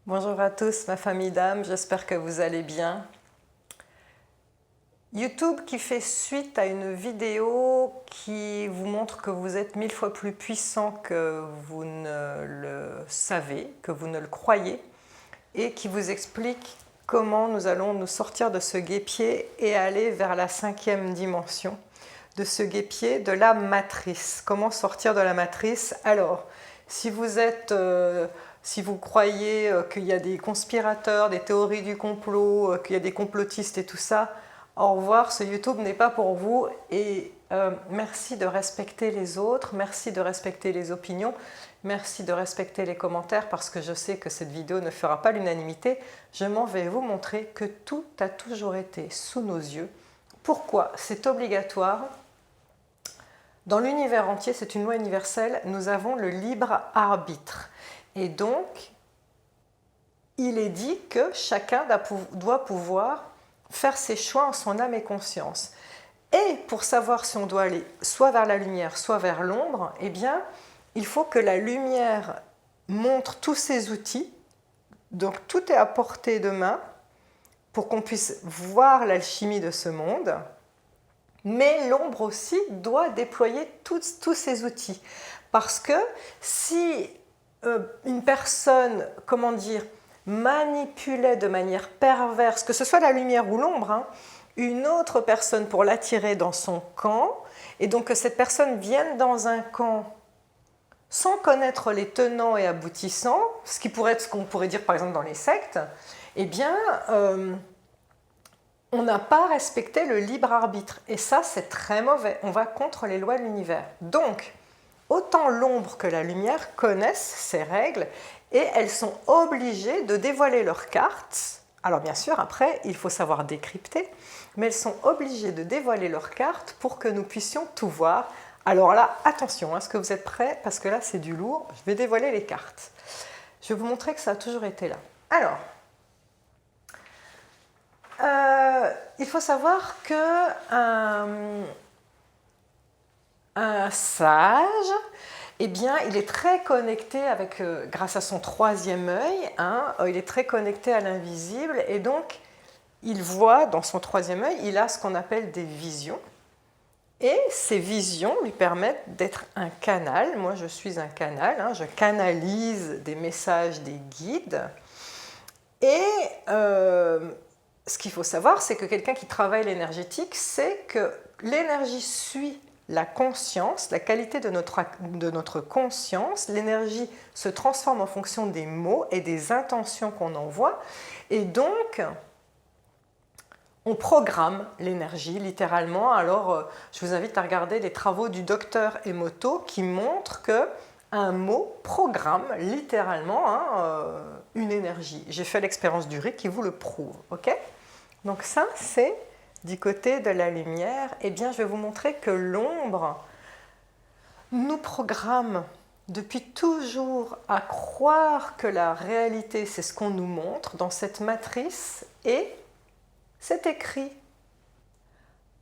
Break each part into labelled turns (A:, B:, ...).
A: Bonjour à tous, ma famille d'âme, j'espère que vous allez bien. YouTube qui fait suite à une vidéo qui vous montre que vous êtes 1000 fois plus puissant que vous ne le savez, que vous ne le croyez, et qui vous explique comment nous allons nous sortir de ce guêpier et aller vers la 5e dimension de ce guêpier, de la matrice. Comment sortir de la matrice? Alors, si vous croyez qu'il y a des conspirateurs, des théories du complot, qu'il y a des complotistes et tout ça, au revoir, ce YouTube n'est pas pour vous. Et merci de respecter les autres, merci de respecter les opinions, merci de respecter les commentaires parce que je sais que cette vidéo ne fera pas l'unanimité. Je m'en vais vous montrer que tout a toujours été sous nos yeux. Pourquoi? C'est obligatoire. Dans l'univers entier, c'est une loi universelle, nous avons le libre arbitre. Et donc, il est dit que chacun doit pouvoir faire ses choix en son âme et conscience. Et pour savoir si on doit aller soit vers la lumière, soit vers l'ombre, eh bien, il faut que la lumière montre tous ses outils. Donc, tout est à portée de main pour qu'on puisse voir l'alchimie de ce monde. Mais l'ombre aussi doit déployer tous ces outils. Parce que si une personne, manipulait de manière perverse, que ce soit la lumière ou l'ombre, une autre personne pour l'attirer dans son camp, et donc que cette personne vienne dans un camp sans connaître les tenants et aboutissants, ce qui pourrait être ce qu'on pourrait dire par exemple dans les sectes, eh bien, on n'a pas respecté le libre arbitre. Et ça, c'est très mauvais. On va contre les lois de l'univers. Donc, autant l'ombre que la lumière connaissent ces règles et elles sont obligées de dévoiler leurs cartes. Alors bien sûr, après, il faut savoir décrypter, mais elles sont obligées de dévoiler leurs cartes pour que nous puissions tout voir. Alors là, attention, est-ce que vous êtes prêts? Parce que là, c'est du lourd. Je vais dévoiler les cartes. Je vais vous montrer que ça a toujours été là. Alors, il faut savoir qu'un sage, eh bien, il est très connecté grâce à son 3e œil, il est très connecté à l'invisible et donc il voit dans son 3e œil, il a ce qu'on appelle des visions et ces visions lui permettent d'être un canal. Moi, je suis un canal, je canalise des messages des guides et ce qu'il faut savoir, c'est que quelqu'un qui travaille l'énergétique sait que l'énergie suit la conscience, la qualité de notre conscience. L'énergie se transforme en fonction des mots et des intentions qu'on envoie. Et donc, on programme l'énergie littéralement. Alors, je vous invite à regarder les travaux du docteur Emoto qui montrent qu'un mot programme littéralement une énergie. J'ai fait l'expérience du riz qui vous le prouve. Okay? Donc ça, c'est du côté de la lumière. Eh bien, je vais vous montrer que l'ombre nous programme depuis toujours à croire que la réalité, c'est ce qu'on nous montre dans cette matrice et c'est écrit.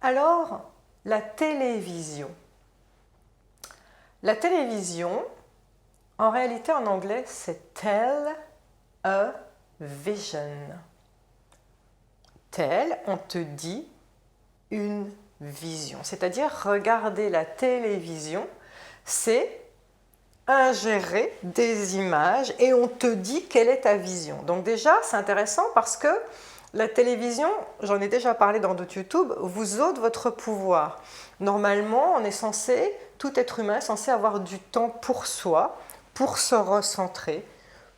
A: Alors, la télévision. La télévision, en réalité, en anglais, c'est tell a vision. Tel, on te dit une vision. C'est-à-dire, regarder la télévision, c'est ingérer des images et on te dit quelle est ta vision. Donc déjà, c'est intéressant parce que la télévision, j'en ai déjà parlé dans d'autres YouTube, vous ôte votre pouvoir. Normalement, tout être humain est censé avoir du temps pour soi, pour se recentrer,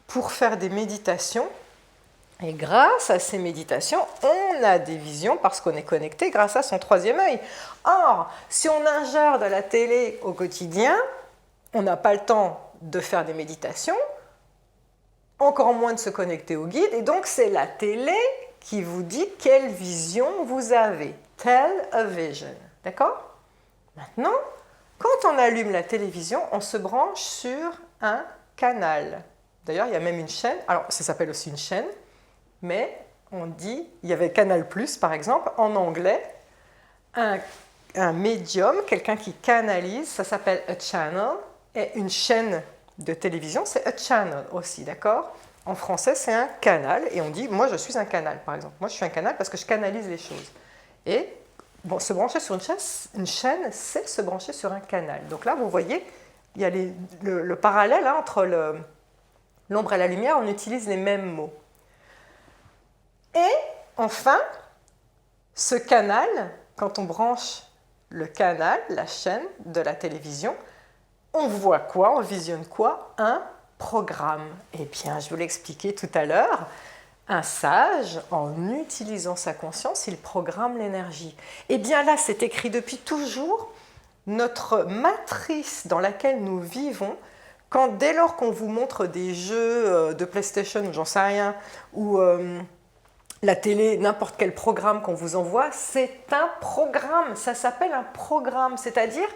A: pour faire des méditations. Et grâce à ces méditations, on a des visions parce qu'on est connecté grâce à son 3e œil. Or, si on ingère de la télé au quotidien, on n'a pas le temps de faire des méditations, encore moins de se connecter au guide, et donc c'est la télé qui vous dit quelle vision vous avez. Tell a vision. D'accord? Maintenant, quand on allume la télévision, on se branche sur un canal. D'ailleurs, il y a même une chaîne, alors ça s'appelle aussi une chaîne, mais on dit, il y avait Canal+, par exemple, en anglais, un médium, quelqu'un qui canalise, ça s'appelle a channel, et une chaîne de télévision, c'est a channel aussi, d'accord? En français, c'est un canal, et on dit « moi, je suis un canal », par exemple. Moi, je suis un canal parce que je canalise les choses. Et bon, se brancher sur une chaîne, c'est se brancher sur un canal. Donc là, vous voyez, il y a le parallèle hein, entre l'ombre et la lumière, on utilise les mêmes mots. Et enfin, ce canal, quand on branche le canal, la chaîne de la télévision, on voit quoi? On visionne quoi? Un programme. Eh bien, je vous l'ai expliqué tout à l'heure, un sage, en utilisant sa conscience, il programme l'énergie. Eh bien là, c'est écrit depuis toujours, notre matrice dans laquelle nous vivons, dès lors qu'on vous montre des jeux de PlayStation, ou j'en sais rien, ou la télé, n'importe quel programme qu'on vous envoie, c'est un programme, ça s'appelle un programme, c'est-à-dire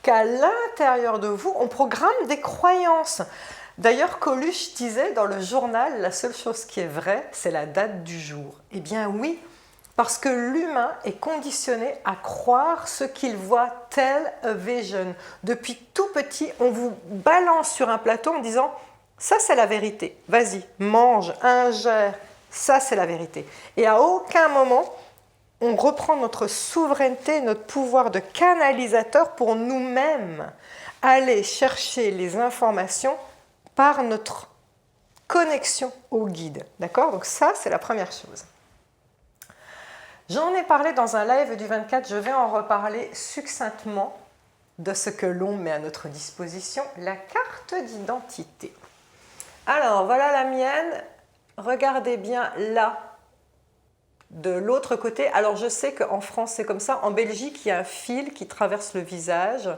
A: qu'à l'intérieur de vous, on programme des croyances. D'ailleurs, Coluche disait dans le journal, la seule chose qui est vraie, c'est la date du jour. Eh bien oui, parce que l'humain est conditionné à croire ce qu'il voit tel a vision. Depuis tout petit, on vous balance sur un plateau en disant « ça c'est la vérité, vas-y, mange, ingère ». Ça, c'est la vérité. Et à aucun moment, on reprend notre souveraineté, notre pouvoir de canalisateur pour nous-mêmes aller chercher les informations par notre connexion au guide. D'accord? Donc ça, c'est la première chose. J'en ai parlé dans un live du 24, je vais en reparler succinctement de ce que l'on met à notre disposition, la carte d'identité. Alors, voilà la mienne. Regardez bien là, de l'autre côté. Alors je sais qu'en France c'est comme ça, en Belgique il y a un fil qui traverse le visage.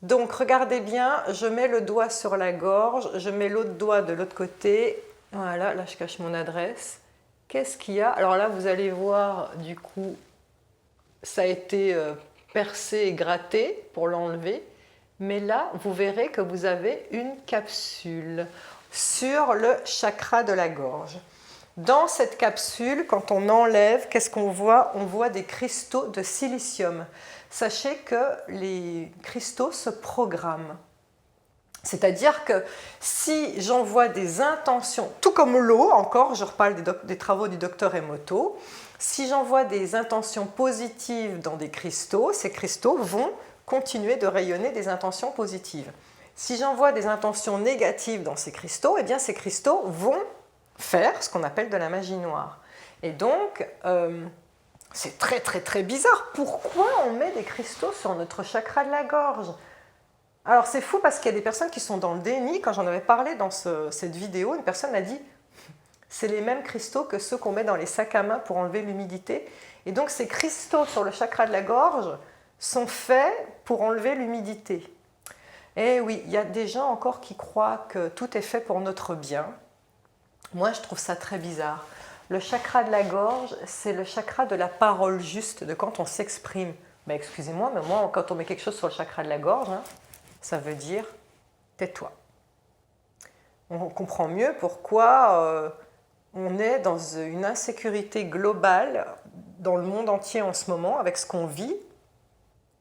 A: Donc regardez bien, je mets le doigt sur la gorge, je mets l'autre doigt de l'autre côté. Voilà, là je cache mon adresse. Qu'est-ce qu'il y a? Alors là vous allez voir, du coup, ça a été percé et gratté pour l'enlever. Mais là, vous verrez que vous avez une capsule sur le chakra de la gorge. Dans cette capsule, quand on enlève, qu'est-ce qu'on voit? On voit des cristaux de silicium. Sachez que les cristaux se programment. C'est-à-dire que si j'envoie des intentions, tout comme l'eau, encore, je reparle des travaux du docteur Emoto, si j'envoie des intentions positives dans des cristaux, ces cristaux vont continuer de rayonner des intentions positives. Si j'envoie des intentions négatives dans ces cristaux, eh bien ces cristaux vont faire ce qu'on appelle de la magie noire. Et donc, c'est très très très bizarre. Pourquoi on met des cristaux sur notre chakra de la gorge? Alors c'est fou parce qu'il y a des personnes qui sont dans le déni. Quand j'en avais parlé dans cette vidéo, une personne m'a dit « c'est les mêmes cristaux que ceux qu'on met dans les sacs à main pour enlever l'humidité ». Et donc ces cristaux sur le chakra de la gorge sont faits pour enlever l'humidité. Et oui, il y a des gens encore qui croient que tout est fait pour notre bien. Moi, je trouve ça très bizarre. Le chakra de la gorge, c'est le chakra de la parole juste, de quand on s'exprime. Mais excusez-moi, mais moi, quand on met quelque chose sur le chakra de la gorge, hein, ça veut dire « tais-toi ». On comprend mieux pourquoi on est dans une insécurité globale dans le monde entier en ce moment, avec ce qu'on vit,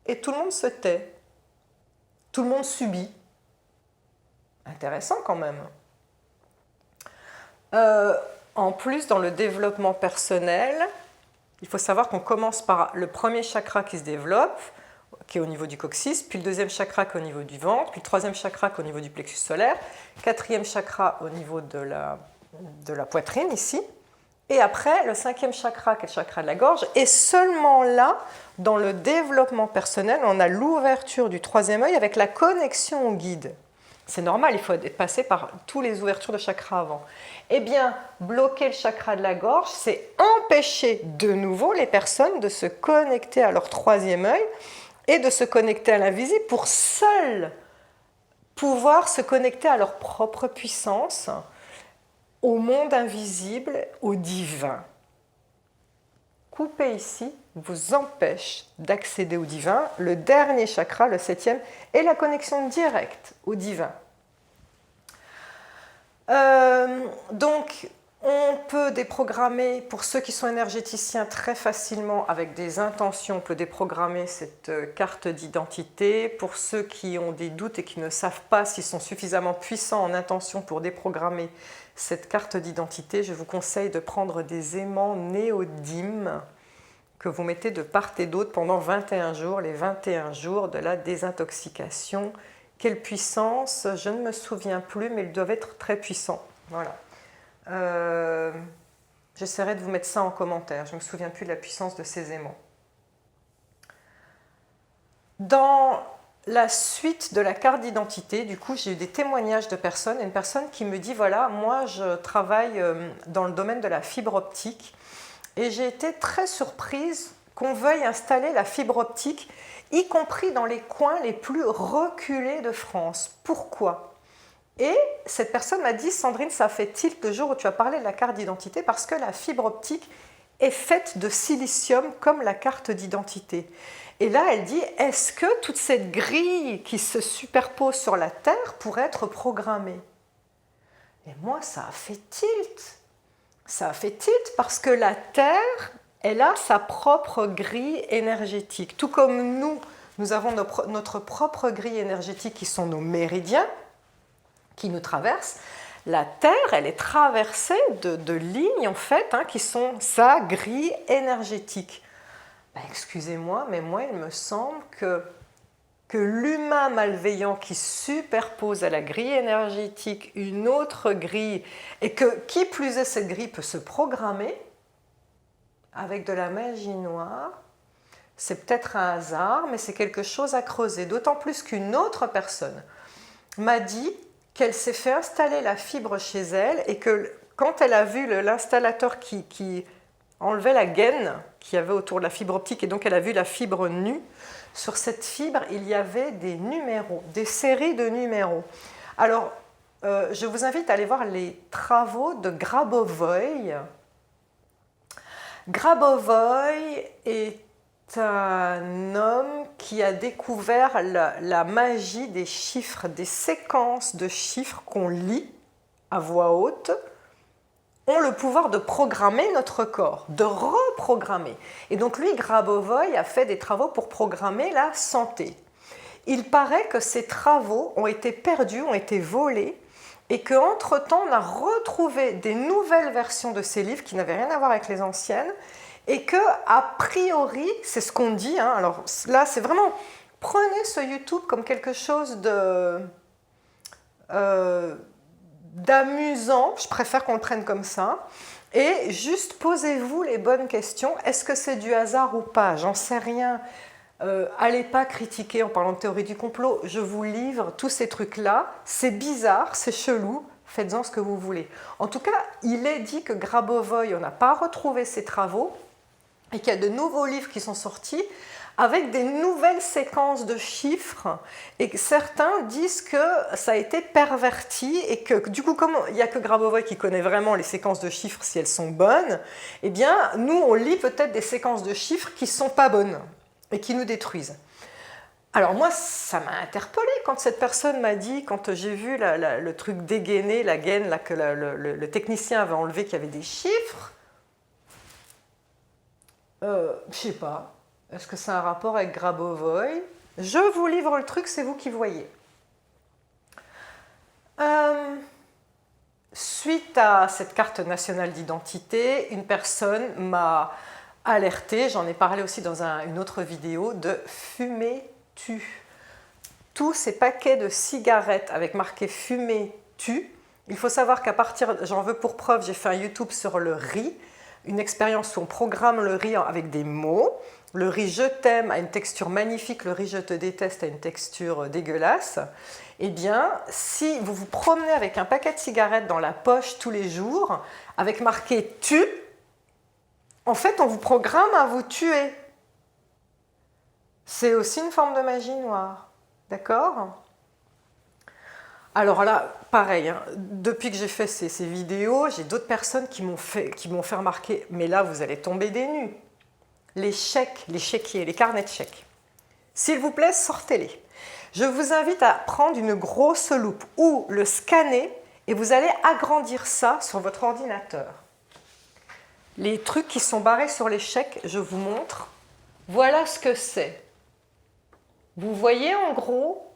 A: et tout le monde se tait. Tout le monde subit. Intéressant quand même. En plus, dans le développement personnel, il faut savoir qu'on commence par le premier chakra qui se développe, qui est au niveau du coccyx, puis le deuxième chakra qui est au niveau du ventre, puis le troisième chakra qui est au niveau du plexus solaire, quatrième chakra au niveau de la poitrine ici, et après le cinquième chakra qui est le chakra de la gorge, et seulement là, dans le développement personnel, on a l'ouverture du troisième œil avec la connexion au guide. C'est normal, il faut passer par toutes les ouvertures de chakra avant. Eh bien, bloquer le chakra de la gorge, c'est empêcher de nouveau les personnes de se connecter à leur troisième œil et de se connecter à l'invisible pour seuls pouvoir se connecter à leur propre puissance, au monde invisible, au divin. Couper ici vous empêche d'accéder au divin. Le dernier chakra, le septième, est la connexion directe au divin. Donc, On peut déprogrammer, pour ceux qui sont énergéticiens, très facilement avec des intentions. On peut déprogrammer cette carte d'identité. Pour ceux qui ont des doutes et qui ne savent pas s'ils sont suffisamment puissants en intention pour déprogrammer cette carte d'identité, je vous conseille de prendre des aimants néodymes que vous mettez de part et d'autre pendant 21 jours, les 21 jours de la désintoxication. Quelle puissance? Je ne me souviens plus, mais ils doivent être très puissants. Voilà. J'essaierai de vous mettre ça en commentaire. Je ne me souviens plus de la puissance de ces aimants. Dans la suite de la carte d'identité, du coup, j'ai eu des témoignages de personnes. Une personne qui me dit, voilà, moi je travaille dans le domaine de la fibre optique et j'ai été très surprise qu'on veuille installer la fibre optique, y compris dans les coins les plus reculés de France. Pourquoi ? Et cette personne m'a dit, Sandrine, ça fait tilt le jour où tu as parlé de la carte d'identité parce que la fibre optique est faite de silicium comme la carte d'identité. Et là, elle dit, est-ce que toute cette grille qui se superpose sur la Terre pourrait être programmée? Et moi, ça a fait tilt. Ça a fait tilt parce que la Terre, elle a sa propre grille énergétique. Tout comme nous avons notre propre grille énergétique qui sont nos méridiens, qui nous traverse, la Terre, elle est traversée de lignes en fait, qui sont sa grille énergétique. Ben, excusez-moi, mais moi, il me semble que l'humain malveillant qui superpose à la grille énergétique une autre grille, et que qui plus est, cette grille peut se programmer avec de la magie noire, c'est peut-être un hasard, mais c'est quelque chose à creuser. D'autant plus qu'une autre personne m'a dit qu'elle s'est fait installer la fibre chez elle et que quand elle a vu l'installateur qui enlevait la gaine qu'il y avait autour de la fibre optique et donc elle a vu la fibre nue, sur cette fibre, il y avait des numéros, des séries de numéros. Alors, je vous invite à aller voir les travaux de Grabovoi. Grabovoi est un homme qui a découvert la magie des chiffres, des séquences de chiffres qu'on lit à voix haute, ont le pouvoir de programmer notre corps, de reprogrammer. Et donc lui, Grabovoi, a fait des travaux pour programmer la santé. Il paraît que ces travaux ont été perdus, ont été volés, et qu'entre-temps, on a retrouvé des nouvelles versions de ces livres qui n'avaient rien à voir avec les anciennes, et que, a priori, c'est ce qu'on dit, alors là, c'est vraiment, prenez ce YouTube comme quelque chose d'amusant, je préfère qu'on le prenne comme ça, et juste posez-vous les bonnes questions. Est-ce que c'est du hasard ou pas? J'en sais rien. Allez pas critiquer en parlant de théorie du complot, je vous livre tous ces trucs-là, c'est bizarre, c'est chelou, faites-en ce que vous voulez. En tout cas, il est dit que Grabovoi, on n'a pas retrouvé ses travaux, et qu'il y a de nouveaux livres qui sont sortis avec des nouvelles séquences de chiffres, et certains disent que ça a été perverti et que du coup, comme il n'y a que Grabovoi qui connaît vraiment les séquences de chiffres si elles sont bonnes, eh bien nous on lit peut-être des séquences de chiffres qui ne sont pas bonnes et qui nous détruisent. Alors moi, ça m'a interpellée quand cette personne m'a dit, quand j'ai vu le truc dégainé, la gaine là, que le technicien avait enlevé, qu'il y avait des chiffres. Je sais pas. Est-ce que c'est un rapport avec Grabovoi? Je vous livre le truc, c'est vous qui voyez. Suite à cette carte nationale d'identité, une personne m'a alerté, j'en ai parlé aussi dans une autre vidéo, de fumer tue. Tous ces paquets de cigarettes avec marqué fumer tue. Il faut savoir qu'à partir, j'en veux pour preuve, j'ai fait un YouTube sur le riz, une expérience où on programme le riz avec des mots. Le riz je t'aime a une texture magnifique, le riz je te déteste a une texture dégueulasse. Eh bien, si vous vous promenez avec un paquet de cigarettes dans la poche tous les jours, avec marqué tu, en fait on vous programme à vous tuer. C'est aussi une forme de magie noire, d'accord ? Alors là, pareil, depuis que j'ai fait ces vidéos, j'ai d'autres personnes qui m'ont fait remarquer, mais là vous allez tomber des nues. Les chèques, les chéquiers, les carnets de chèques. S'il vous plaît, sortez-les. Je vous invite à prendre une grosse loupe ou le scanner Et vous allez agrandir ça sur votre ordinateur. Les trucs qui sont barrés sur l'échec, je vous montre. Voilà ce que c'est. Vous voyez en gros,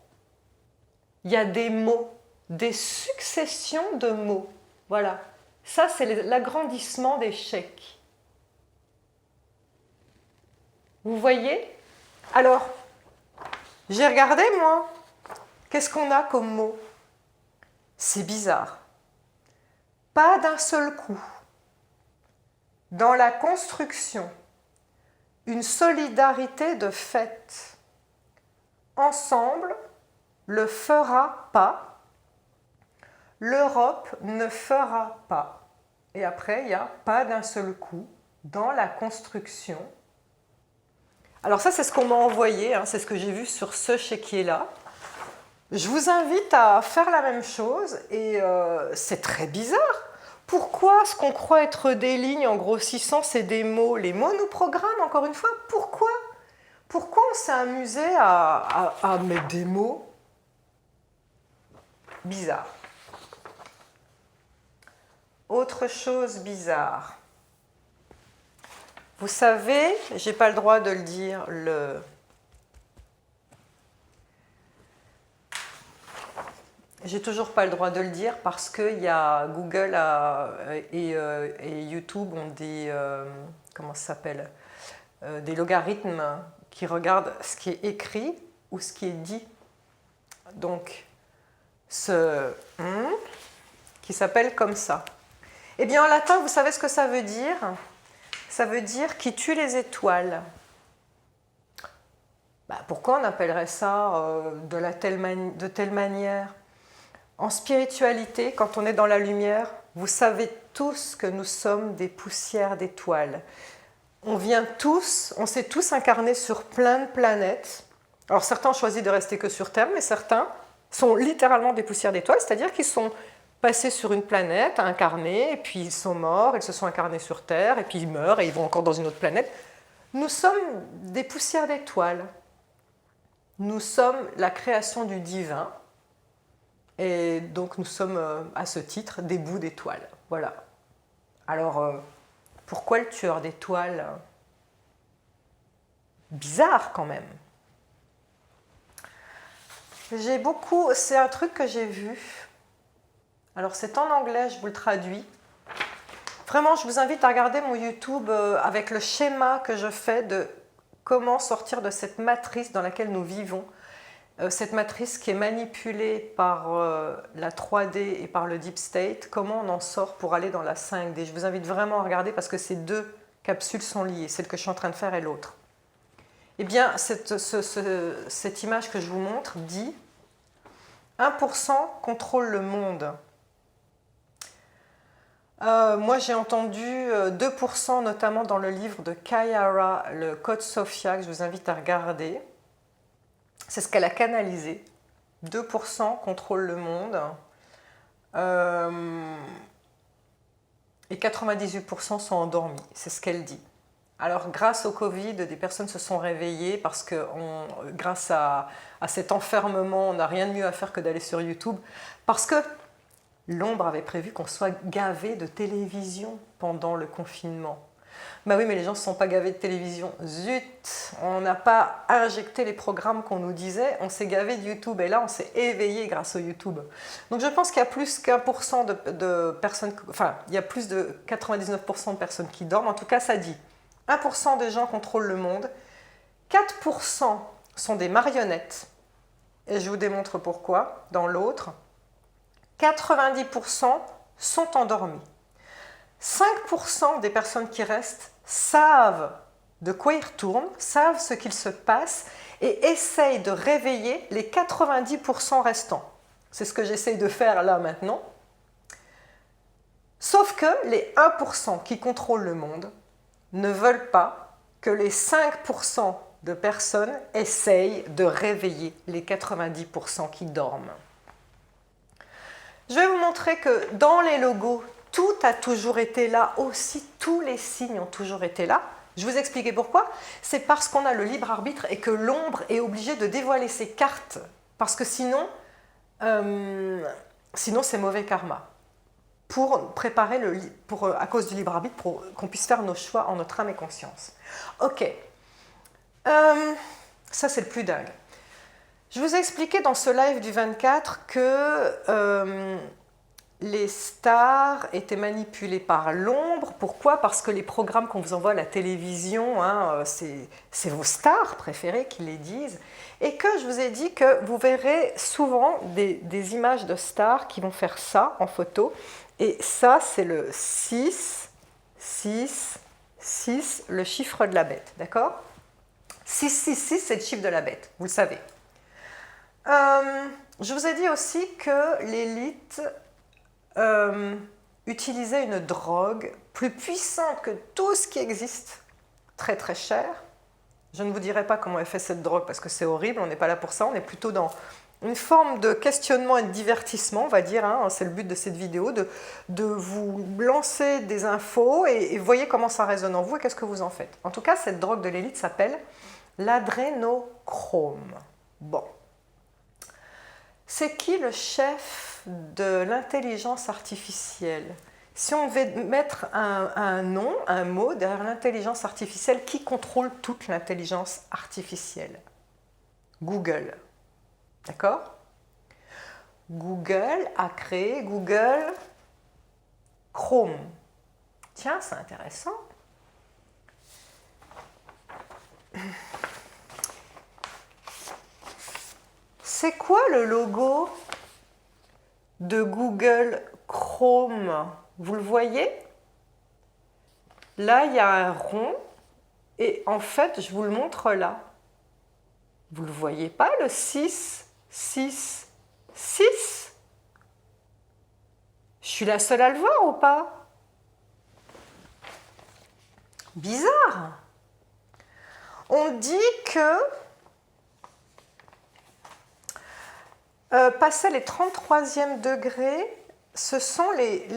A: il y a des mots, des successions de mots. Voilà. Ça, c'est l'agrandissement d'échec. Vous voyez? Alors, j'ai regardé, moi. Qu'est-ce qu'on a comme mot? C'est bizarre. Pas d'un seul coup. Dans la construction, une solidarité de fait. Ensemble, le fera pas. L'Europe ne fera pas. Et après, il y a pas d'un seul coup. Dans la construction. Alors ça, c'est ce qu'on m'a envoyé, hein, c'est ce que j'ai vu sur ce chéquier-là. Je vous invite à faire la même chose et c'est très bizarre. Pourquoi ce qu'on croit être des lignes en grossissant, c'est des mots? Les mots nous programment, encore une fois. Pourquoi on s'est amusé à mettre des mots? Bizarre. Autre chose bizarre. Vous savez, j'ai pas le droit de le dire, j'ai toujours pas le droit de le dire parce que y a Google et YouTube ont des comment ça s'appelle, des logarithmes qui regardent ce qui est écrit ou ce qui est dit. Donc ce qui s'appelle comme ça. Eh bien en latin, vous savez ce que ça veut dire? Ça veut dire qui tue les étoiles. Bah, pourquoi on appellerait ça de telle manière? En spiritualité, quand on est dans la lumière, vous savez tous que nous sommes des poussières d'étoiles. On s'est tous incarnés sur plein de planètes. Alors certains ont choisi de rester que sur Terre, mais certains sont littéralement des poussières d'étoiles, c'est-à-dire qu'ils sont passés sur une planète, incarnés, et puis ils sont morts, ils se sont incarnés sur Terre, et puis ils meurent, et ils vont encore dans une autre planète. Nous sommes des poussières d'étoiles. Nous sommes la création du divin, et donc nous sommes à ce titre des bouts d'étoiles. Voilà. Alors, pourquoi le tueur d'étoiles? Bizarre quand même. C'est un truc que j'ai vu. Alors c'est en anglais, je vous le traduis. Vraiment, je vous invite à regarder mon YouTube avec le schéma que je fais de comment sortir de cette matrice dans laquelle nous vivons. Cette matrice qui est manipulée par la 3D et par le Deep State, comment on en sort pour aller dans la 5D. Je vous invite vraiment à regarder parce que ces deux capsules sont liées, celle que je suis en train de faire et l'autre. Eh bien, cette image que je vous montre dit 1% contrôle le monde. Moi, j'ai entendu 2%, notamment dans le livre de Kayara, le Code Sophia, que je vous invite à regarder. C'est ce qu'elle a canalisé. 2% contrôlent le monde. Et 98% sont endormis. C'est ce qu'elle dit. Alors, grâce au Covid, des personnes se sont réveillées parce que grâce à cet enfermement, on n'a rien de mieux à faire que d'aller sur YouTube. Parce que l'ombre avait prévu qu'on soit gavé de télévision pendant le confinement. Bah oui, mais les gens ne se sont pas gavés de télévision. Zut, on n'a pas injecté les programmes qu'on nous disait, on s'est gavé de YouTube. Et là, on s'est éveillé grâce au YouTube. Donc je pense qu'il y a plus qu'1% de personnes, enfin, il y a plus de 99% de personnes qui dorment. En tout cas, ça dit 1% des gens contrôlent le monde, 4% sont des marionnettes. Et je vous démontre pourquoi dans l'autre. 90% sont endormis. 5% des personnes qui restent savent de quoi ils retournent, savent ce qu'il se passe et essayent de réveiller les 90% restants. C'est ce que j'essaye de faire là maintenant. Sauf que les 1% qui contrôlent le monde ne veulent pas que les 5% de personnes essayent de réveiller les 90% qui dorment. Je vais vous montrer que dans les logos, tout a toujours été là aussi, tous les signes ont toujours été là. Je vais vous expliquer pourquoi. C'est parce qu'on a le libre arbitre et que l'ombre est obligée de dévoiler ses cartes. Parce que sinon, Sinon, c'est mauvais karma. Pour préparer à cause du libre arbitre, pour qu'on puisse faire nos choix en notre âme et conscience. Ok. Ça, c'est le plus dingue. Je vous ai expliqué dans ce live du 24 que les stars étaient manipulées par l'ombre. Pourquoi? Parce que les programmes qu'on vous envoie à la télévision, hein, c'est vos stars préférées qui les disent. Et que je vous ai dit que vous verrez souvent des images de stars qui vont faire ça en photo. Et ça, c'est le 6, 6, 6, le chiffre de la bête. D'accord? 6, 6, 6, c'est le chiffre de la bête, vous le savez. Je vous ai dit aussi que l'élite utilisait une drogue plus puissante que tout ce qui existe, très très cher. Je ne vous dirai pas comment elle fait cette drogue parce que c'est horrible, on n'est pas là pour ça, on est plutôt dans une forme de questionnement et de divertissement, on va dire, hein, c'est le but de cette vidéo, de vous lancer des infos et voyez comment ça résonne en vous et qu'est-ce que vous en faites. En tout cas, cette drogue de l'élite s'appelle l'adrénochrome. Bon. C'est qui le chef de l'intelligence artificielle? Si on devait mettre un nom, un mot derrière l'intelligence artificielle, qui contrôle toute l'intelligence artificielle? Google. D'accord? Google a créé Google Chrome. Tiens, c'est intéressant. C'est quoi le logo de Google Chrome? Vous le voyez? Là, il y a un rond et en fait, je vous le montre là. Vous ne le voyez pas, le 6, 6, 6? Je suis la seule à le voir ou pas? Bizarre. On dit que passer les 33e degrés, ce sont les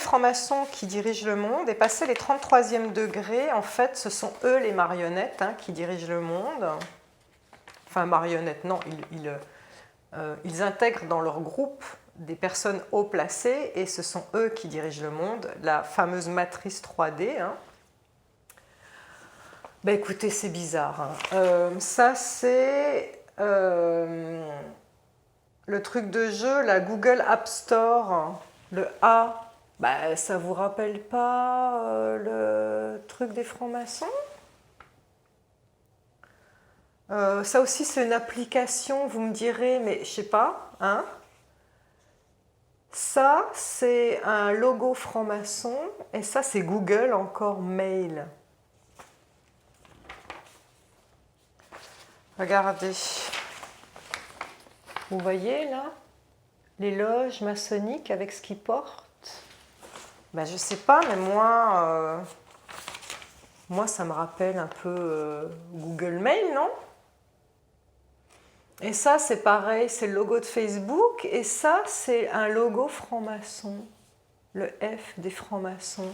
A: francs-maçons qui dirigent le monde, et passer les 33e degrés, en fait, ce sont eux les marionnettes hein, qui dirigent le monde. Enfin, marionnettes, non, ils intègrent dans leur groupe des personnes haut placées, et ce sont eux qui dirigent le monde, la fameuse matrice 3D. Hein. Ben écoutez, c'est bizarre. Hein. Ça, c'est le truc de jeu, la Google App Store, le A. Ben, ça vous rappelle pas le truc des francs-maçons? Ça aussi, c'est une application, vous me direz, mais je sais pas. Hein? Ça, c'est un logo franc-maçon, et ça, c'est Google, encore Mail. Regardez. Vous voyez là les loges maçonniques avec ce qu'ils portent? Ben, je sais pas, mais moi, ça me rappelle un peu Google Mail, non? Et ça, c'est pareil, c'est le logo de Facebook, et ça, c'est un logo franc-maçon, le F des francs-maçons.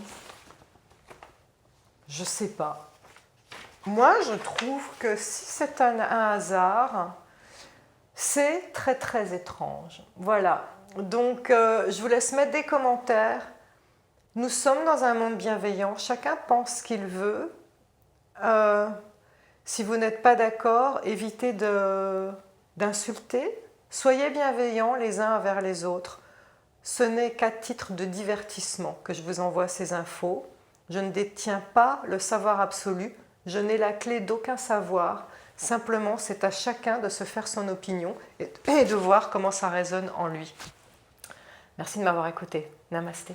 A: Je sais pas. Moi, je trouve que si c'est un hasard, c'est très très étrange. Voilà, donc je vous laisse mettre des commentaires. Nous sommes dans un monde bienveillant, chacun pense ce qu'il veut. Si vous n'êtes pas d'accord, évitez d'insulter. Soyez bienveillants les uns envers les autres. Ce n'est qu'à titre de divertissement que je vous envoie ces infos. Je ne détiens pas le savoir absolu. Je n'ai la clé d'aucun savoir. Simplement, c'est à chacun de se faire son opinion et de voir comment ça résonne en lui. Merci de m'avoir écouté. Namasté.